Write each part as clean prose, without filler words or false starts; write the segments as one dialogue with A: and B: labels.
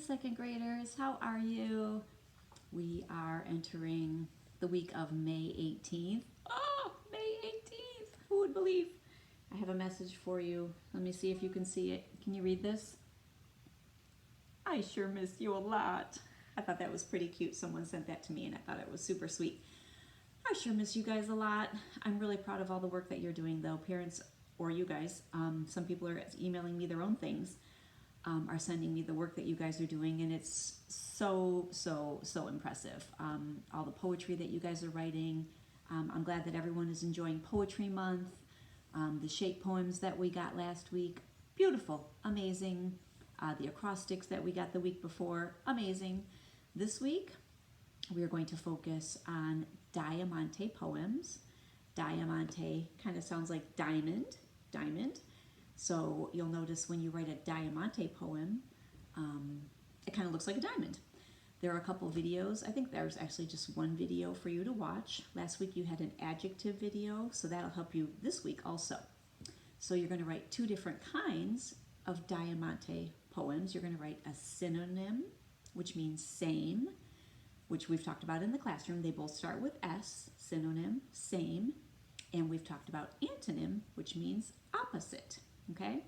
A: second graders, how are you? We are entering the week of May 18th. Oh, May 18th, who would believe? I have a message for you. Let me see if you can see it. Can you read this? I sure miss you a lot. I thought that was pretty cute. Someone sent that to me and I thought it was super sweet. I sure miss you guys a lot. I'm really proud of all the work that you're doing though, parents or you guys. Some people are emailing me their own things. Are sending me the work that you guys are doing, and it's so impressive. All the poetry that you guys are writing. I'm glad that everyone is enjoying Poetry Month. The shape poems that we got last week, beautiful, amazing. The acrostics that we got the week before, amazing. This week, we are going to focus on Diamanté poems. Diamanté kind of sounds like diamond. So you'll notice when you write a Diamanté poem, it kind of looks like a diamond. There are a couple videos. I think there's actually just one video for you to watch. Last week you had an adjective video, so that'll help you this week also. So you're going to write two different kinds of Diamanté poems. You're going to write a synonym, which means same, which we've talked about in the classroom. They both start with S, synonym, same. And we've talked about antonym, which means opposite. Okay,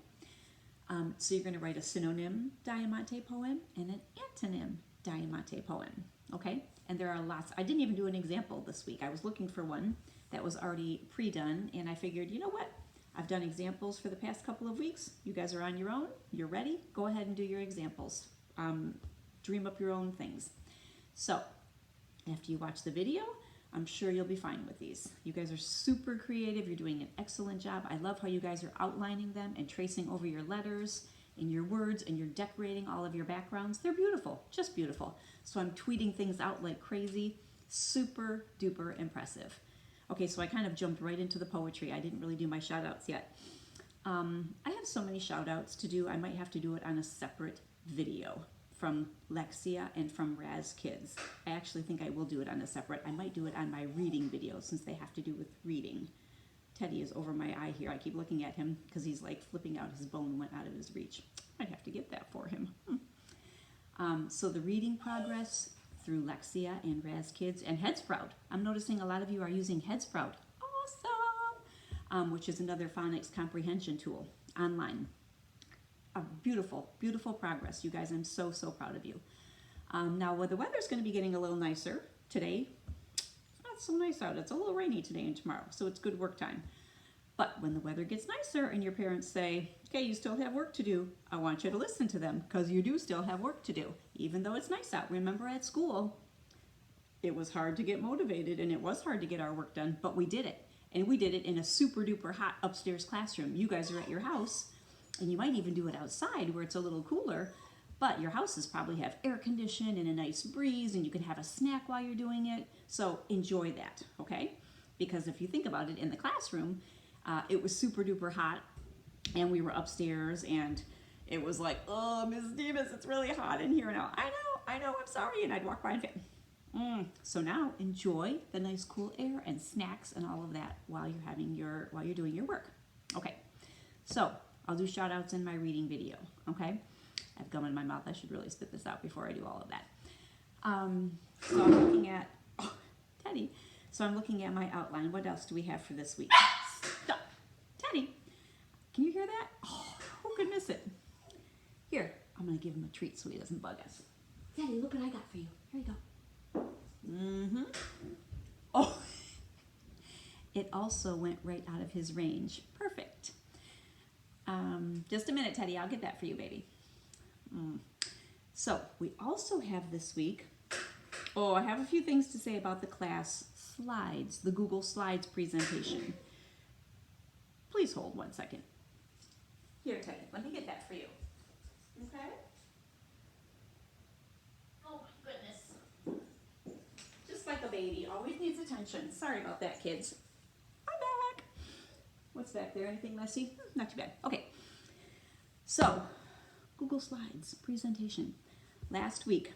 A: so you're going to write a synonym Diamanté poem and an antonym Diamanté poem. Okay, and there are lots. I didn't even do an example this week. I was looking for one that was already pre-done, and I figured, you know what? I've done examples for the past couple of weeks. You guys are on your own. You're ready. Go ahead and do your examples. Dream up your own things. So after you watch the video, I'm sure you'll be fine with these. You guys are super creative. You're doing an excellent job. I love how you guys are outlining them and tracing over your letters and your words, and you're decorating all of your backgrounds. They're beautiful, just beautiful. So I'm tweeting things out like crazy. Super duper impressive. Okay, so I kind of jumped right into the poetry. I didn't really do my shout outs yet. I have so many shout outs to do. I might have to do it on a separate video from Lexia and from Raz Kids. I actually think I will do it on a separate. I might do it on my reading video since they have to do with reading. Teddy is over my eye here. I keep looking at him because he's like flipping out. His bone went out of his reach. I'd have to get that for him. So the reading progress through Lexia and Raz Kids and Headsprout. I'm noticing a lot of you are using Headsprout. Awesome! Which is another phonics comprehension tool online. Beautiful, beautiful progress. You guys, I'm so proud of you. Now, the weather's going to be getting a little nicer today. It's not so nice out. It's a little rainy today and tomorrow, so it's good work time. But when the weather gets nicer and your parents say, okay, you still have work to do, I want you to listen to them because you do still have work to do, even though it's nice out. Remember at school, it was hard to get motivated and it was hard to get our work done, but we did it. And we did it in a super duper hot upstairs classroom. You guys are at your house. And you might even do it outside where it's a little cooler, but your houses probably have air conditioning and a nice breeze, and you can have a snack while you're doing it. So enjoy that, okay? Because if you think about it, in the classroom, it was super duper hot, and we were upstairs, and it was like, oh, Mrs.Demas, it's really hot in here now. I know, I'm sorry, and I'd walk by and say, So now enjoy the nice cool air and snacks and all of that while you're doing your work. Okay, so I'll do shout outs in my reading video, okay? I have gum in my mouth. I should really spit this out before I do all of that. So I'm looking at, Teddy. So I'm looking at my outline. What else do we have for this week? Stop. Teddy, can you hear that? Oh, who could miss it? Here, I'm gonna give him a treat so he doesn't bug us. Teddy, look what I got for you. Here you go. Oh, it also went right out of his range. Perfect. Just a minute, Teddy. I'll get that for you, baby. So we also have this week, I have a few things to say about the class slides, the Google Slides presentation. Please hold 1 second. Here, Teddy, let me get that for you. Okay? Oh my goodness. Just like a baby, always needs attention. Sorry about that, kids. I'm back. What's back there? Anything messy? Not too bad. Okay. So, Google Slides presentation. Last week,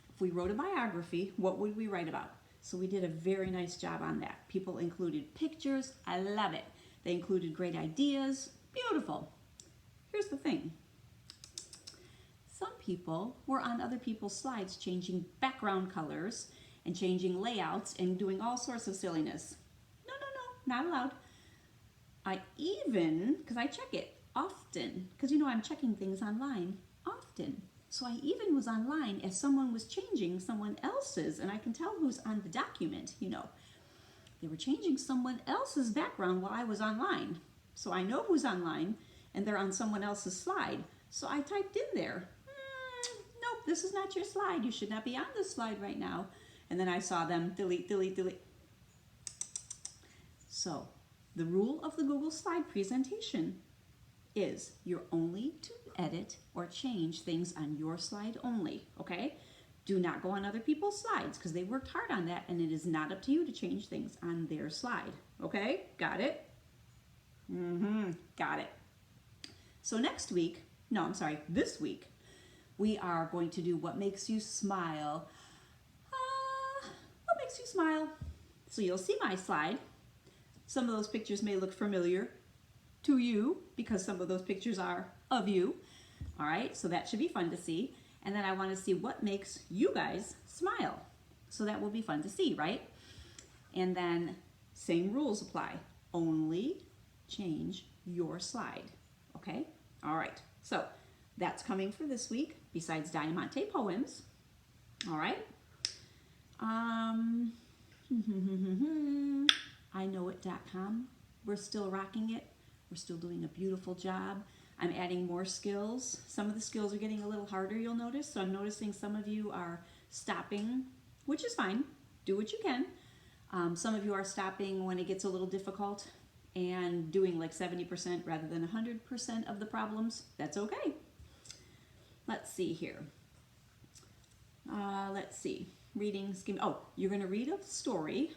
A: if we wrote a biography, what would we write about? So we did a very nice job on that. People included pictures. I love it. They included great ideas. Beautiful. Here's the thing. Some
B: people were on other people's slides changing background colors and changing layouts and doing all sorts of silliness. No, no, no, not allowed. I even, because I check it often, because you know I'm checking things online often. So I even was online as someone was changing someone else's, and I can tell who's on the document, you know. They were changing someone else's background while I was online. So I know who's online, and they're on someone else's slide. So I typed in there, nope, this is not your slide. You should not be on this slide right now. And then I saw them delete, delete, delete. So the rule of the Google slide presentation is you're only to edit or change things on your slide only, okay? Do not go on other people's slides because they worked hard on that, and it is not up to you to change things on their slide, okay? Got it? Got it. So next week, no, I'm sorry, this week, we are going to do what makes you smile. What makes you smile? So you'll see my slide. Some of those pictures may look familiar to you because some of those pictures are of you. All right, so that should be fun to see. And then I want to see what makes you guys smile. So that will be fun to see, right? And then same rules apply. Only change your slide, okay? All right, so that's coming for this week besides Diamanté Poems. All right. iknowit.com. We're still rocking it. We're still doing a beautiful job. I'm adding more skills. Some of the skills are getting a little harder, you'll notice. So I'm noticing some of you are stopping, which is fine. Do what you can. Some of you are stopping when it gets a little difficult and doing like 70% rather than 100% of the problems. That's okay. Let's see here. Let's see. Reading scheme. Oh, you're going to read a story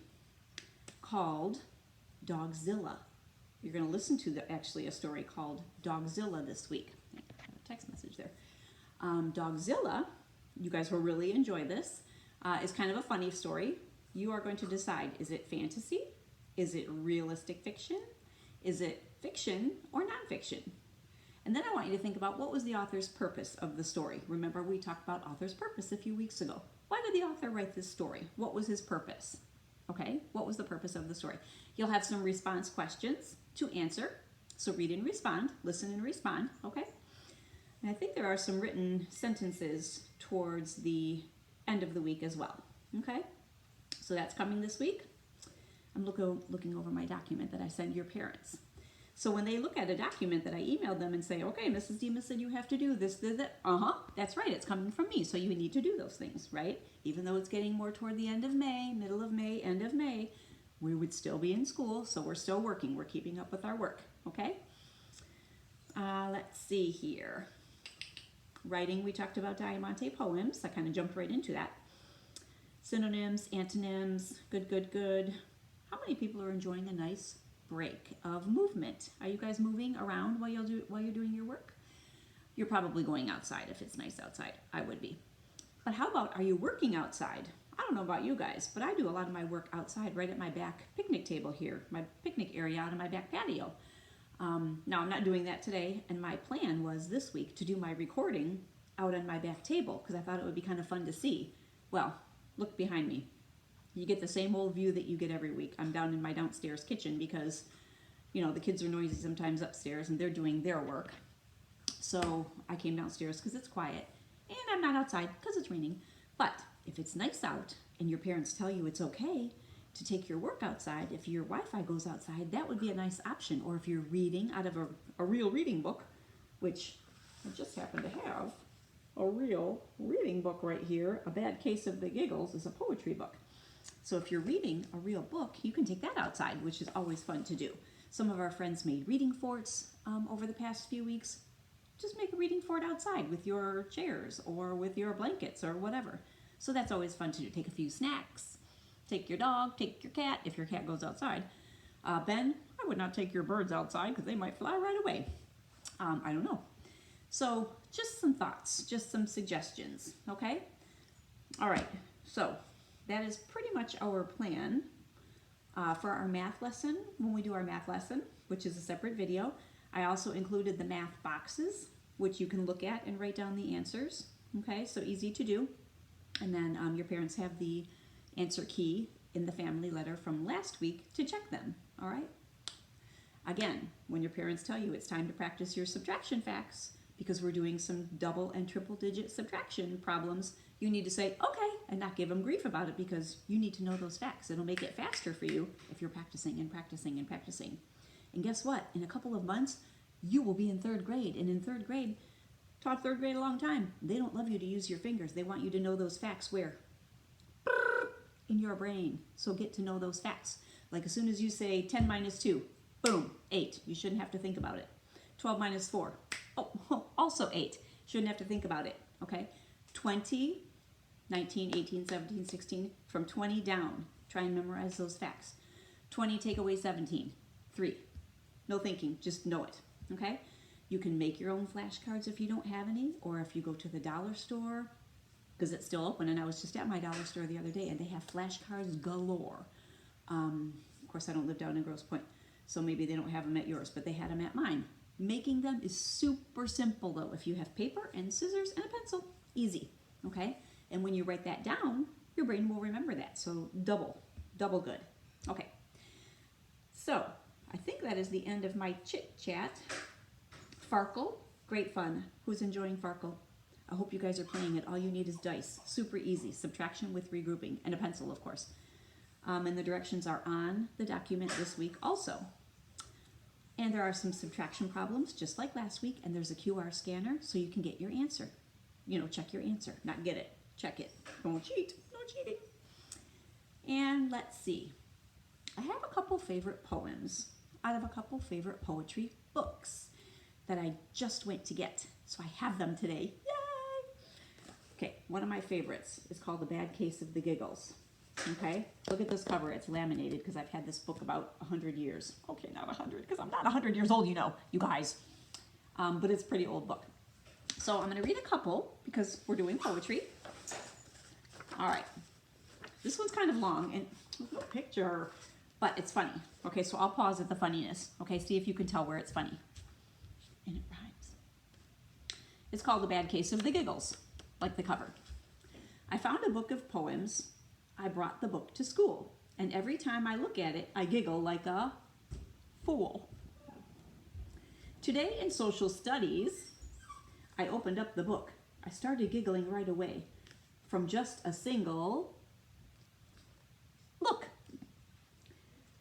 B: called Dogzilla. You're going to listen to actually a story called Dogzilla this week. I have a text message there. Dogzilla, you guys will really enjoy this. It's kind of a funny story. You are going to decide, is it fantasy? Is it realistic fiction? Is it fiction or nonfiction? And then I want you to think about what was the author's purpose of the story. Remember, we talked about author's purpose a few weeks ago. Why did the author write this story? What was his purpose? Okay, what was the purpose of the story? You'll have some response questions to answer. So read and respond, listen and respond, okay? And I think there are some written sentences towards the end of the week as well, okay? So that's coming this week. I'm looking over my document that I send your parents. So when they look at a document that I emailed them and say, okay, Mrs. Demas said you have to do this, that, that's right, it's coming from me, so you need to do those things, right? Even though it's getting more toward the end of May, middle of May, end of May, we would still be in school, so we're still working. We're keeping up with our work, okay? Let's see here. Writing, we talked about Diamanté Poems. I kind of jumped right into that. Synonyms, antonyms, good, good, good. How many people are enjoying a nice break of movement? Are you guys moving around while you're doing your work? You're probably going outside if it's nice outside. I would be. But how about, are you working outside? I don't know about you guys, but I do a lot of my work outside right at my back picnic table here, my picnic area out on my back patio. Now I'm not doing that today, and my plan was this week to do my recording out on my back table because I thought it would be kind of fun to see. Well, look behind me. You get the same old view that you get every week. I'm down in my downstairs kitchen because, you know, the kids are noisy sometimes upstairs and they're doing their work. So I came downstairs because it's quiet, and I'm not outside because it's raining. But if it's nice out and your parents tell you it's okay to take your work outside, if your Wi-Fi goes outside, that would be a nice option. Or if you're reading out of a real reading book, which I just happen to have a real reading book right here. A Bad Case of the Giggles is a poetry book. So if you're reading a real book, you can take that outside, which is always fun to do. Some of our friends made reading forts over the past few weeks. Just make a reading fort outside with your chairs or with your blankets or whatever. So that's always fun to do. Take a few snacks, take your dog, take your cat, if your cat goes outside. Ben, I would not take your birds outside because they might fly right away. I don't know. So just some thoughts, just some suggestions, okay? All right, so that is pretty much our plan for our math lesson when we do our math lesson, which is a separate video. I also included the math boxes, which you can look at and write down the answers. Okay, so easy to do. And then your parents have the answer key in the family letter from last week to check them, all right? Again, when your parents tell you it's time to practice your subtraction facts, because we're doing some double and triple digit subtraction problems, you need to say, okay, and not give them grief about it, because you need to know those facts. It'll make it faster for you if you're practicing and practicing and practicing. And guess what? In a couple of months, you will be in third grade. And in third grade, taught third grade a long time. They don't love you to use your fingers. They want you to know those facts where? In your brain. So get to know those facts. Like as soon as you say 10 minus 2, boom, 8. You shouldn't have to think about it. 12 minus 4, oh, also 8. Shouldn't have to think about it, okay? 20, 19, 18, 17, 16, from 20 down. Try and memorize those facts. 20 take away 17, 3. No thinking, just know it, okay? You can make your own flashcards if you don't have any, or if you go to the dollar store, because it's still open, and I was just at my dollar store the other day, and they have flashcards galore. Of course, I don't live down in Grosse Pointe, so maybe they don't have them at yours, but they had them at mine. Making them is super simple, though. If you have paper and scissors and a pencil, easy, okay? And when you write that down, your brain will remember that, so double good. Okay, so I think that is the end of my chit-chat. Farkle, great fun. Who's enjoying Farkle? I hope you guys are playing it. All you need is dice. Super easy. Subtraction with regrouping. And a pencil, of course. And the directions are on the document this week also. And there are some subtraction problems, just like last week. And there's a QR scanner, so you can get your answer. You know, check your answer. Not get it. Check it. Don't cheat. No cheating. And let's see. I have a couple favorite poems out of a couple favorite poetry books that I just went to get. So I have them today. Yay! Okay, one of my favorites is called The Bad Case of the Giggles. Okay, look at this cover. It's laminated because I've had this book about 100 years. Okay, not 100 because I'm not 100 years old, you know, you guys. But it's a pretty old book. So I'm going to read a couple because we're doing poetry. All right. This one's kind of long and no picture, but it's funny. Okay, so I'll pause at the funniness. Okay, see if you can tell where it's funny. And it rhymes. It's called The Bad Case of the Giggles, like the cover. I found a book of poems. I brought the book to school, and every time I look at it, I giggle like a fool. Today in social studies, I opened up the book. I started giggling right away from just a single look.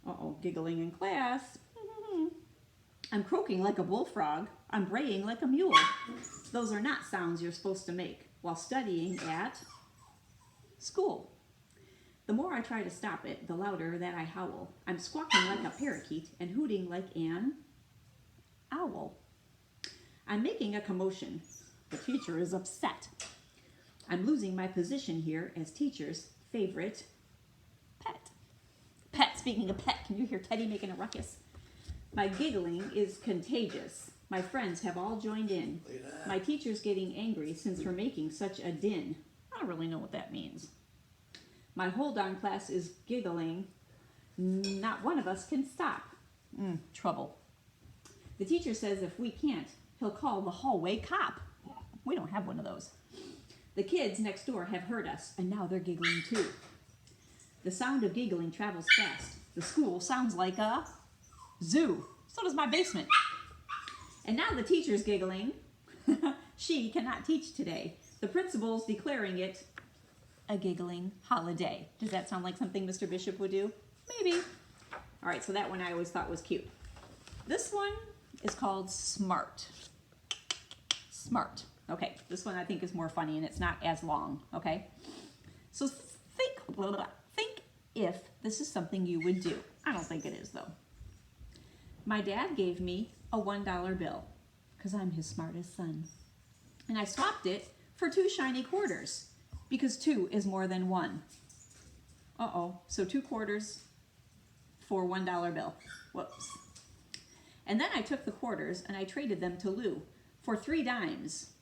B: Uh-oh, giggling in class. I'm croaking like a bullfrog. I'm braying like a mule. Those are not sounds you're supposed to make while studying at school. The more I try to stop it, the louder that I howl. I'm squawking like a parakeet and hooting like an owl. I'm making a commotion. The teacher is upset. I'm losing my position here as teacher's favorite pet. Pet, speaking of pet, can you hear Teddy making a ruckus? My giggling is contagious. My friends have all joined in. My teacher's getting angry since we're making such a din. I don't really know what that means. My whole darn class is giggling. Not one of us can stop. Trouble. The teacher says if we can't, he'll call the hallway cop. We don't have one of those. The kids next door have heard us, and now they're giggling too. The sound of giggling travels fast. The school sounds like a zoo. So does my basement. And now the teacher's giggling. She cannot teach today. The principal's declaring it a giggling holiday. Does that sound like something Mr. Bishop would do? Maybe. All right, so that one I always thought was cute. This one is called Smart. Smart. Okay, this one I think is more funny and it's not as long, okay? So think if this is something you would do. I don't think it is though. My dad gave me a $1 bill because I'm his smartest son. And I swapped it for 2 shiny quarters because 2 is more than 1. Uh-oh, so 2 quarters for $1 bill. Whoops. And then I took the quarters and I traded them to Lou for 3 dimes.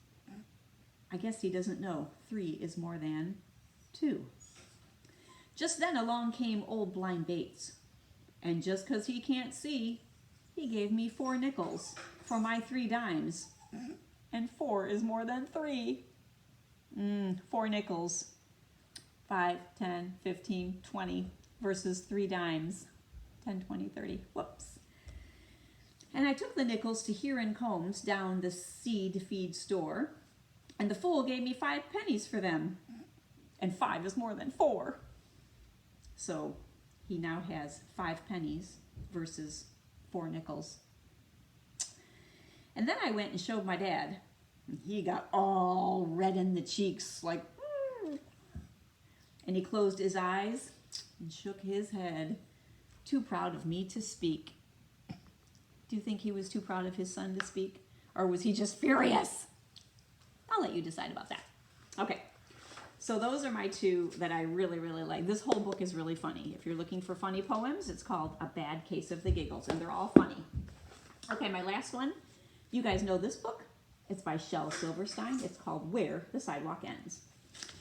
B: I guess he doesn't know 3 is more than 2. Just then along came old Blind Bates. And just 'cause he can't see, he gave me 4 nickels for my 3 dimes. And 4 is more than 3. 4 nickels. 5, 10, 15, 20 versus 3 dimes. 10, 20, 30. Whoops. And I took the nickels to Huron Combs down the seed feed store, and the fool gave me 5 pennies for them. And 5 is more than 4. So he now has 5 pennies versus 4 nickels. And then I went and showed my dad. And he got all red in the cheeks, like, and he closed his eyes and shook his head, too proud of me to speak. Do you think he was too proud of his son to speak? Or was he just furious? I'll let you decide about that. Okay, so those are my 2 that I really, really like. This whole book is really funny. If you're looking for funny poems, it's called A Bad Case of the Giggles, and they're all funny. Okay, my last one. You guys know this book. It's by Shel Silverstein. It's called Where the Sidewalk Ends.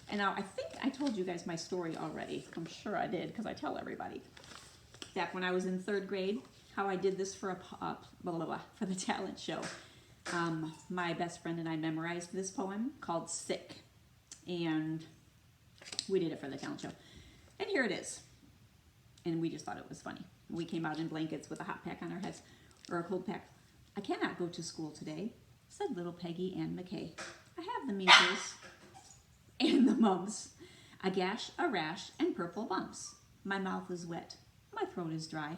B: And now I think I told you guys my story already. I'm sure I did because I tell everybody. Back when I was in 3rd grade, how I did this for for the talent show. My best friend and I memorized this poem called Sick. And we did it for the talent show. And here it is. And we just thought it was funny. We came out in blankets with a hot pack on our heads, or a cold pack. I cannot go to school today, said little Peggy Ann McKay. I have the measles and the mumps, a gash, a rash, and purple bumps. My mouth is wet, my throat is dry.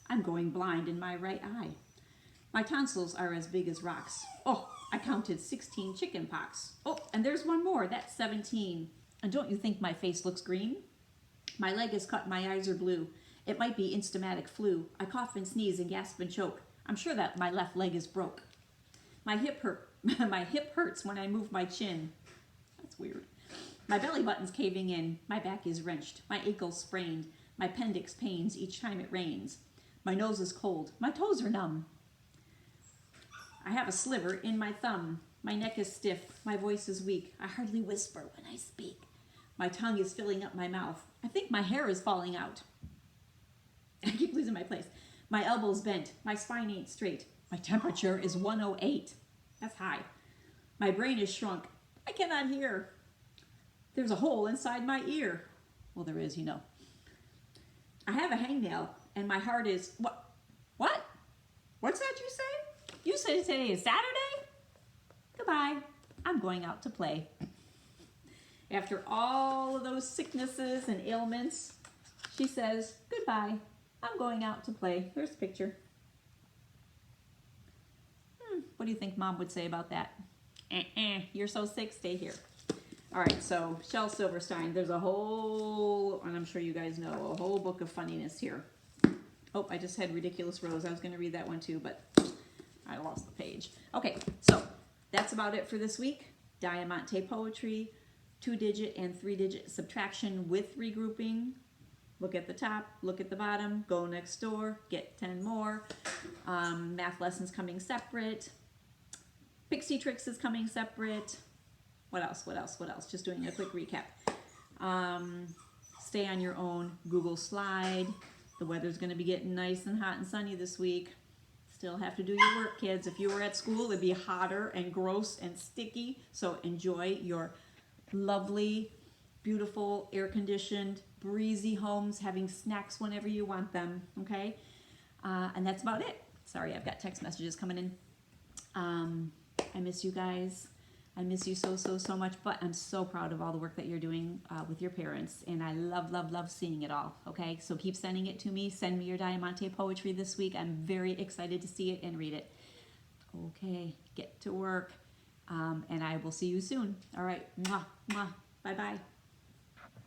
B: I'm going blind in my right eye. My tonsils are as big as rocks. Oh, I counted 16 chicken pox. Oh, and there's one more, that's 17. And don't you think my face looks green? My leg is cut, my eyes are blue. It might be instamatic flu. I cough and sneeze and gasp and choke. I'm sure that my left leg is broke. My hip hurts when I move my chin. That's weird. My belly button's caving in. My back is wrenched. My ankle's sprained. My appendix pains each time it rains. My nose is cold. My toes are numb. I have a sliver in my thumb. My neck is stiff. My voice is weak. I hardly whisper when I speak. My tongue is filling up my mouth. I think my hair is falling out. I keep losing my place. My elbow's bent. My spine ain't straight. My temperature is 108. That's high. My brain is shrunk. I cannot hear. There's a hole inside my ear. Well, there is, you know. I have a hangnail, and my heart is... What? What's that you say? You said today is Saturday? Goodbye. I'm going out to play. After all of those sicknesses and ailments, she says, goodbye. I'm going out to play. Here's the picture. What do you think Mom would say about that? You're so sick, stay here. All right, so Shel Silverstein, there's a whole, and I'm sure you guys know, a whole book of funniness here. Oh, I just had Ridiculous Rose. I was going to read that one too, but I lost the page. Okay, so that's about it for this week. Diamanté Poetry, 2-digit and 3-digit subtraction with regrouping. Look at the top, look at the bottom, go next door, get 10 more. Math lessons coming separate. Pixie Tricks is coming separate. What else? Just doing a quick recap. Stay on your own Google slide. The weather's going to be getting nice and hot and sunny this week. Still have to do your work, kids. If you were at school, it'd be hotter and gross and sticky. So enjoy your lovely, beautiful, air-conditioned, breezy homes, having snacks whenever you want them, okay? And that's about it. Sorry, I've got text messages coming in. I miss you guys. I miss you so much, but I'm so proud of all the work that you're doing with your parents, and I love seeing it all, okay? So keep sending it to me. Send me your Diamanté Poetry this week. I'm very excited to see it and read it. Okay, get to work, and I will see you soon. All right, mwah, mwah, bye-bye.